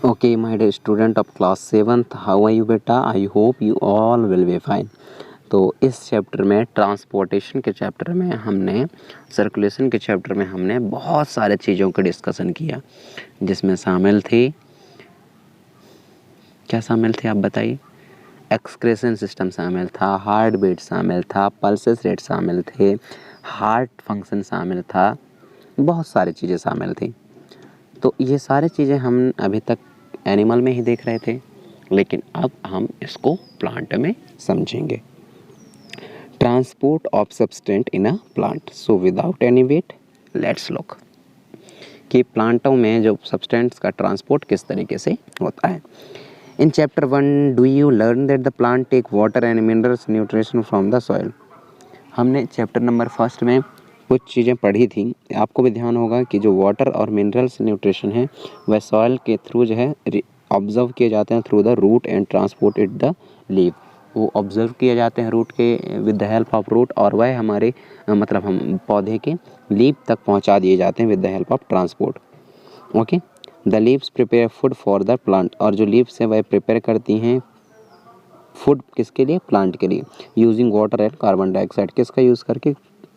Okay, my dear student of class 7th, how are you बेटा? I hope you all will be fine. तो इस chapter में transportation के chapter में हमने सर्कुलेशन के चैप्टर में हमने बहुत सारे चीज़ों का डिस्कशन किया, जिसमें शामिल थी, क्या शामिल थे आप बताइए? एक्सक्रेशन सिस्टम शामिल था, हार्ट बीट शामिल था, पल्सेस रेट शामिल थे, हार्ट फंक्शन शामिल था, बहुत सारी चीज़ें शामिल थी। तो ये सारी चीज़ें हम अभी तक एनिमल में ही देख रहे थे, लेकिन अब हम इसको प्लांट में समझेंगे। Transport of substance in a plant, so without any wait let's look कि प्लांटों में जो सब्सटेंट्स का ट्रांसपोर्ट किस तरीके से होता है। In chapter 1 do you learn that the plant take water and minerals nutrition from the soil. हमने चैप्टर नंबर फर्स्ट में कुछ चीज़ें पढ़ी थी। आपको भी ध्यान होगा कि जो वाटर और मिनरल्स न्यूट्रिशन है वह सॉइल के थ्रू जो है ऑब्जर्व किए जाते हैं through the root and transport it the leaf. वो ऑब्जर्व किए जाते हैं रूट के with the help of root, और वह हमारे मतलब हम पौधे के लीफ तक पहुंचा दिए जाते हैं with the help of transport. Okay, the leaves prepare food for the plant, और जो लीव्स हैं वह प्रिपेयर करती हैं फूड किसके लिए? प्लांट के लिए। Using water and carbon dioxide, किसका यूज़ करके?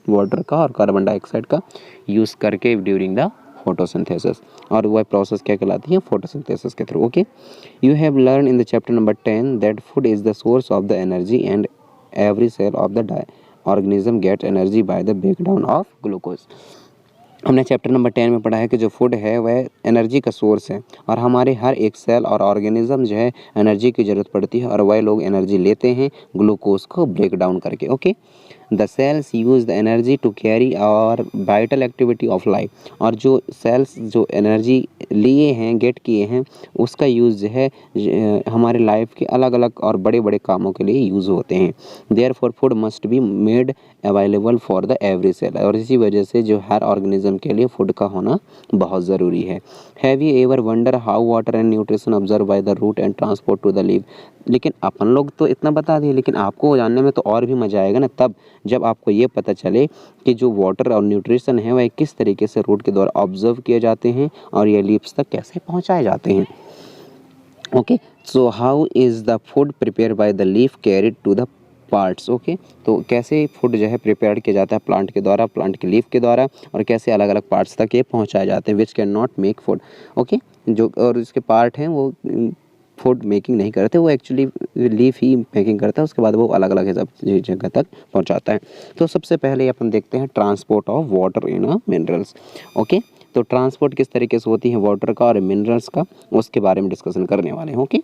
वाटर का और कार्बन डाइऑक्साइड का यूज़ करके ड्यूरिंग द फोटोसिंथेसिस, और वह प्रोसेस क्या कहलाती है? फोटोसिंथेसिस के through. Okay, you have learn in the chapter number 10 that food is the source of the energy and every cell of the organism gets energy by the breakdown of glucose. हमने chapter number 10 में पढ़ा है कि जो food है वह energy का source है, और हमारे हर एक सेल और ऑर्गेनिज्म जो है एनर्जी की ज़रूरत पड़ती है, और वह लोग एनर्जी लेते हैं ग्लूकोज को ब्रेक डाउन करके। Okay, the cells use the energy to carry out vital activity of life, और जो सेल्स जो एनर्जी लिए हैं, गेट किए हैं, उसका यूज़ जो है हमारे लाइफ के अलग अलग और बड़े बड़े कामों के लिए यूज़ होते हैं। Therefore food must be made available for the every cell, और इसी वजह से जो हर ऑर्गेनिज्म के लिए फूड का होना बहुत ज़रूरी है। Have you ever wonder how water and nutrition observe by the root and transport to the leaf. लेकिन अपन लोग तो इतना बता दिए, लेकिन आपको जानने में तो और भी मज़ा आएगा ना तब, जब आपको ये पता चले कि जो वाटर और न्यूट्रिशन है वह किस तरीके से रूट के द्वारा ऑब्जर्व किए जाते हैं और ये लीव्स तक कैसे पहुंचाए जाते हैं। Okay, so how is the food prepare by the leaf carried to the parts. Okay, तो कैसे फूड जो है प्रिपेयर किया जाता है प्लांट के द्वारा, प्लांट के लीफ के द्वारा, और कैसे अलग अलग पार्ट्स तक ये पहुंचाए जाते हैं, which can not make food. Okay, जो और इसके पार्ट हैं वो फूड मेकिंग नहीं करते, वो एक्चुअली लीफ ही मेकिंग करता है, उसके बाद वो अलग अलग सब जगह तक पहुंचाता है। तो सबसे पहले अपन देखते हैं transport of water in minerals. Okay, तो ट्रांसपोर्ट किस तरीके से होती है वाटर का और मिनरल्स का, उसके बारे में डिस्कशन करने वाले हैं। ओके,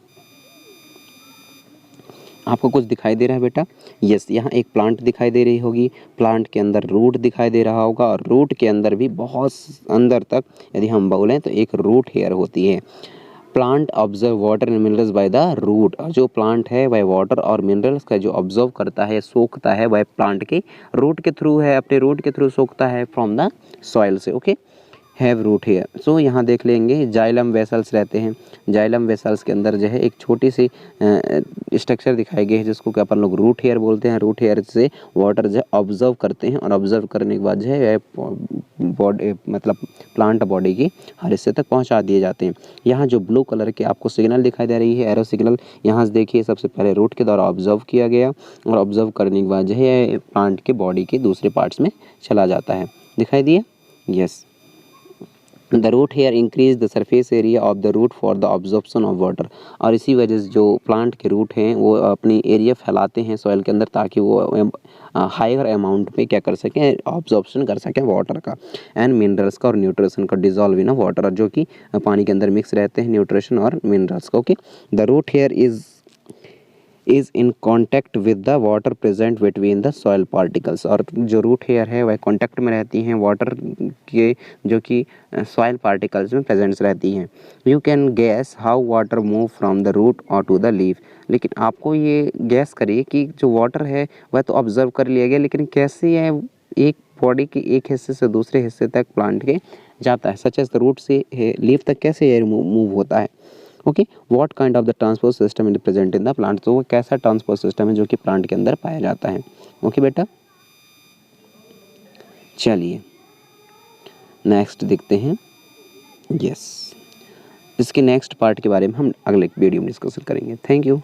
आपको कुछ दिखाई दे रहा है बेटा? यस, यहाँ एक प्लांट दिखाई दे रही होगी, प्लांट के अंदर रूट दिखाई दे रहा होगा, और रूट के अंदर भी बहुत अंदर तक यदि हम बोलें तो एक रूट हेयर होती है। Plant observe water and minerals by the root, और जो प्लांट है वह वाटर और मिनरल्स का जो ऑब्जर्व करता है, सोखता है, वह प्लांट के रूट के थ्रू है, अपने रूट के थ्रू सोखता है फ्रॉम द सॉइल से। Okay, have root hair. So यहाँ देख लेंगे जाइलम वेसल्स रहते हैं, जाइलम वेसल्स के अंदर जो है एक छोटी सी स्ट्रक्चर दिखाई गई है जिसको कि अपन लोग रूट हेयर बोलते हैं। रूट हेयर से वाटर जो है ऑब्जर्व करते हैं, और ऑब्जर्व करने के बाद जो है बॉडी मतलब प्लांट बॉडी की हर हिस्से तक पहुंचा दिए जाते हैं। यहाँ जो ब्लू कलर के आपको सिग्नल दिखाई दे रही है, एरो सिग्नल, यहाँ से देखिए सबसे पहले रूट के द्वारा ऑब्जर्व किया गया, और ऑब्जर्व करने के बाद जो है प्लांट के बॉडी के दूसरे पार्ट्स में चला जाता है। दिखाई दिया? Yes, the root hair increase the surface area of the root for the absorption of water, और इसी वजह से जो प्लांट के रूट हैं वो अपनी एरिया फैलाते हैं सॉइल के अंदर, ताकि वो हायर अमाउंट में क्या कर सकें, ऑब्जॉर्प्शन कर सकें वाटर का एंड मिनरल्स का और न्यूट्रिशन का, डिजॉल्व इन वाटर, जो कि पानी के अंदर मिक्स रहते हैं न्यूट्रिशन और मिनरल्स का। Okay, the root hair is in contact with the water present between the soil particles, और जो रूट हेयर है वह कॉन्टैक्ट में रहती हैं वाटर के, जो कि सॉइल पार्टिकल्स में प्रेजेंट्स रहती हैं। You can guess how water move from the root और टू द लीफ, लेकिन आपको ये गैस करिए कि जो वाटर है वह तो ऑब्जर्व कर लिया गया, लेकिन कैसे यह एक बॉडी के एक हिस्से से दूसरे हिस्से तक प्लांट के जाता है, सच एज द रूट से लीफ तक कैसे ये मूव होता है। Okay, what kind of the transport system is present in the plant, तो वो कैसा ट्रांसपोर्ट सिस्टम है जो कि प्लांट के अंदर पाया जाता है। ओके बेटा, चलिए नेक्स्ट देखते हैं। यस, जिसके नेक्स्ट पार्ट के बारे में हम अगले वीडियो में डिस्कशन करेंगे। Thank you.